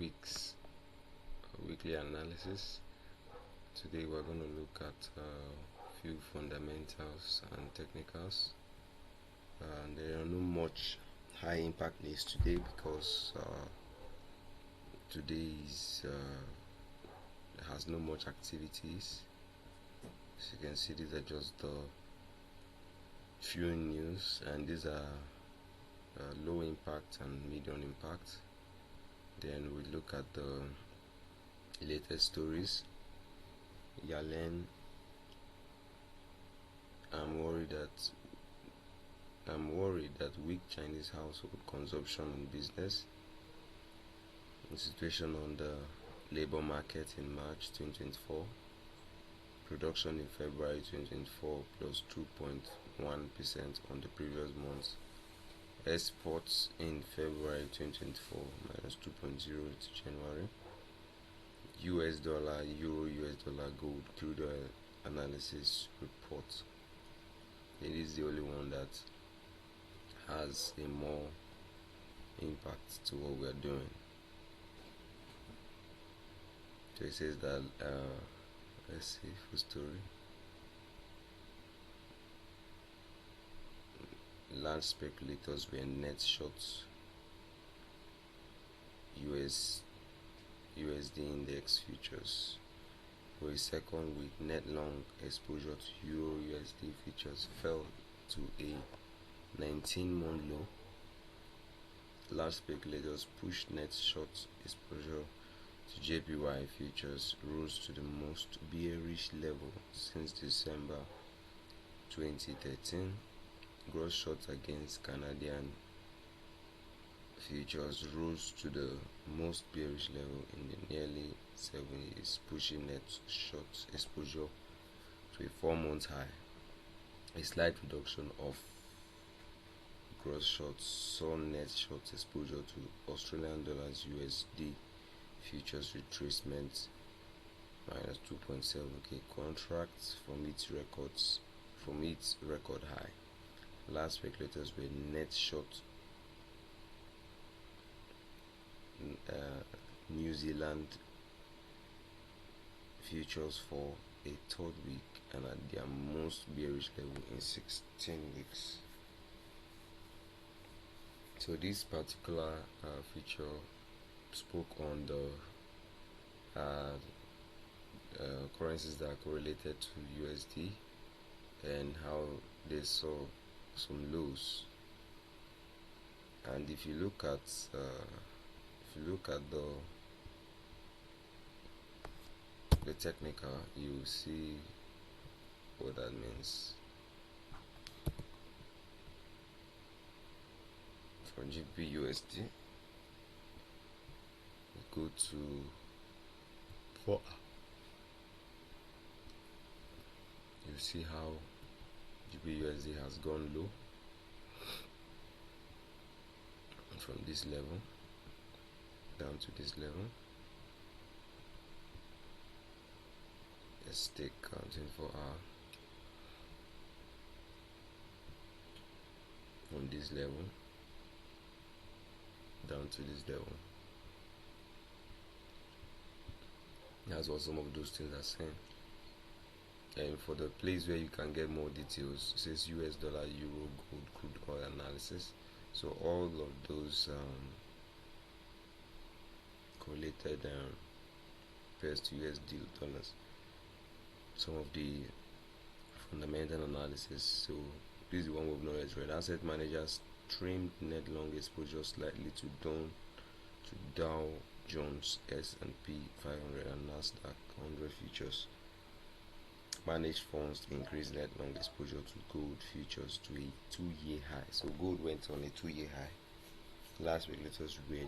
week's weekly analysis. Today we're going to look at a few fundamentals and technicals. There are no much high impact news today because today has no much activities. As you can see, these are just the few news, and these are low impact and medium impact. Then we look at the latest stories. Yalen, I'm worried that weak Chinese household consumption and business. The situation on the labor market in March 2024. Production in February 2024 plus 2.1% on the previous month. Exports in February 2024 minus 2.0 to January. US dollar, euro, US dollar, gold, crude oil analysis report. It is the only one that has a more impact to what we are doing. So it says that let's see, full story. Large speculators were net short USD index futures for a second week. Net long exposure to Euro USD futures fell to a 19-month low. Large speculators pushed net short exposure to JPY futures rose to the most bearish level since December 2013. Gross shorts against Canadian futures rose to the most bearish level in the nearly 7 years, pushing net short exposure to a 4-month high. A slight reduction of gross shorts saw net short exposure to Australian dollars USD futures retracement minus 2.7k contracts from its record high. Last speculators were net short New Zealand futures for a third week and at their most bearish level in 16 weeks. So this particular feature spoke on the currencies that are correlated to USD and how they saw some lows. And if you look at the technical, you will see what that means. For GBUSD, we go to 4 hour. You see how GBUSD has gone low from this level down to this level. Let's take counting for hour from this level down to this level. That's what some of those things are saying. And for the place where you can get more details, it says US dollar, euro, gold, crude oil analysis. So all of those correlated pairs to USD dollars. Some of the fundamental analysis. So this is the one we've not yet read. Asset managers trimmed net long exposure slightly to Dow Jones, S&P 500 and Nasdaq 100 futures. Managed funds increased net long exposure to gold futures to a 2-year high. So gold went on a 2-year high. Last speculators were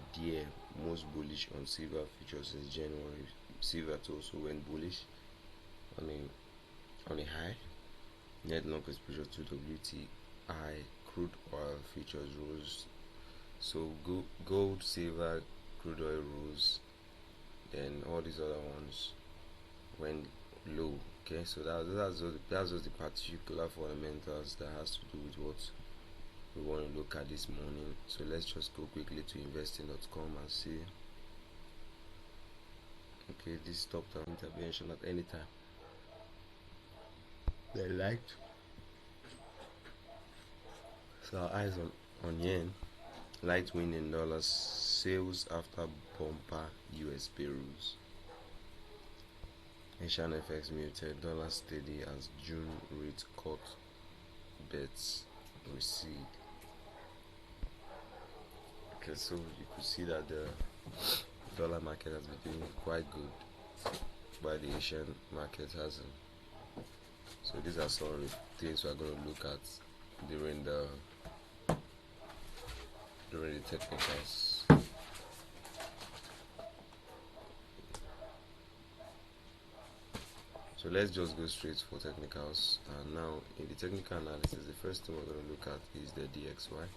most bullish on silver futures since January. Silver also went bullish on a high. Net long exposure to WTI crude oil futures rose. So gold, silver, crude oil rose. Then all these other ones went low. Okay, so that's just the particular fundamentals that has to do with what we want to look at this morning. So let's just go quickly to investing.com and see Okay, this stop down intervention at any time. They liked. So our eyes on yen. Light win in dollars. Sales after bumper USP rules. Asian FX muted. Dollar steady as June rate cut. Bets recede. Okay, so you could see that the dollar market has been doing quite good, while the Asian market hasn't. So these are some of the things we're going to look at during the technicals. So let's just go straight for technicals. And now in the technical analysis, the first thing we're going to look at is the DXY.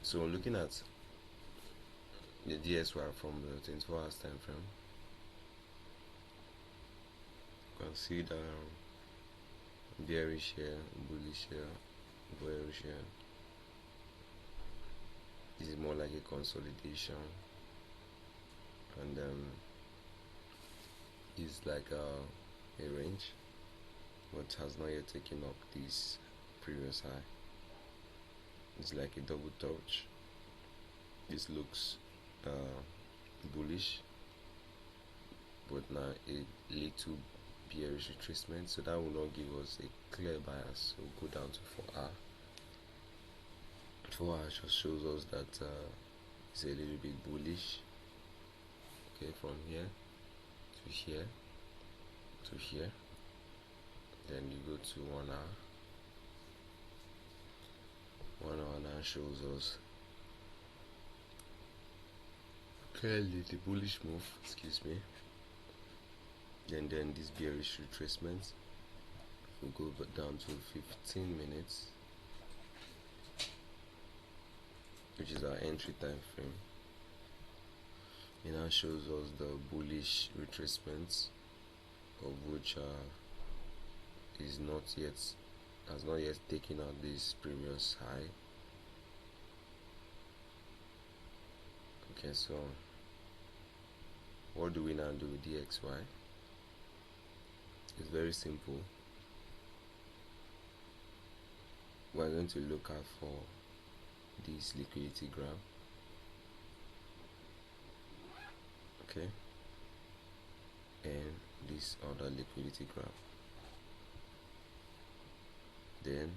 So looking at the DXY from the 24 hours time frame, you can see the bearish here, bullish here, bearish here. This is more like a consolidation, and it's like a range, but has not yet taken up this previous high. It's like a double touch. This looks bullish, but now a little bearish retracement, so that will not give us a clear bias. So we'll go down to 4R. 4R just shows us that it's a little bit bullish. Okay, from here to here to here. Then you go to 1R. 1R now shows us clearly the bullish move, excuse me. Then this bearish retracement. We'll go down to 15 minutes, which is our entry time frame. It now shows us the bullish retracements, of which has not yet taken out this previous high. Okay, so what do we now do with DXY? It's very simple. We're going to look out for this liquidity graph. Okay, and this other liquidity graph. Then,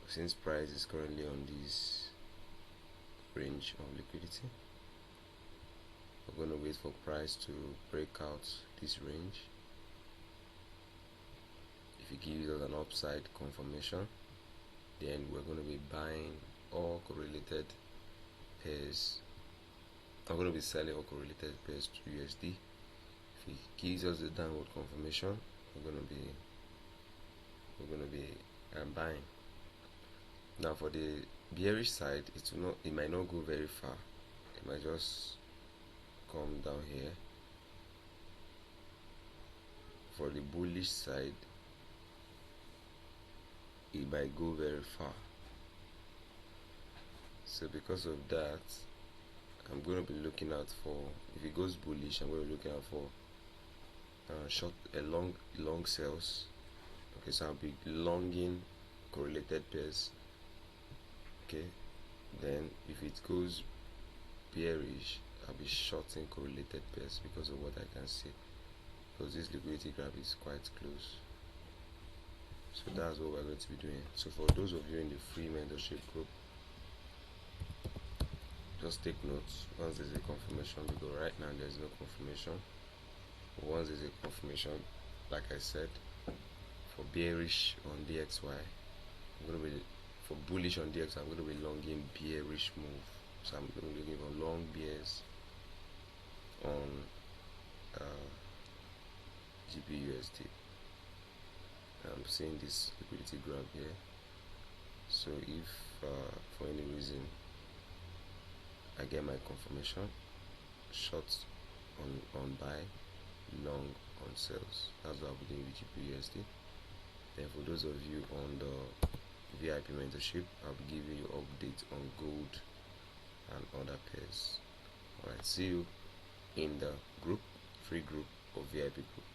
since price is currently on this range of liquidity, we're going to wait for price to break out this range. If it gives us an upside confirmation, then we're going to be buying all correlated pairs. I'm going to be selling all correlated pairs to USD. If it gives us a downward confirmation, we're going to be buying. Now for the bearish side, it might not go very far. It might just come down here. For the bullish side, it might go very far. So because of that, I'm going to be looking out for, if it goes bullish, I'm going to be looking out for long sales. Okay, so I'll be longing correlated pairs. Okay, then if it goes bearish, I'll be shorting correlated pairs because of what I can see, because this liquidity graph is quite close. So that's what we're going to be doing. So for those of you in the free mentorship group, just take notes. Once there's a confirmation, because right now there's no confirmation. Once there's a confirmation, like I said, for bearish on DXY, for bullish on DXY, I'm going to be longing bearish move. So I'm going to be looking for long bears on GBUSD. I'm seeing this liquidity graph here. So if for any reason I get my confirmation, short on buy, long on sales. That's what I'll be doing with GBUSD. Then for those of you on the VIP mentorship, I'll be giving you updates on gold and other pairs. Alright, see you. in the group, free group or VIP group.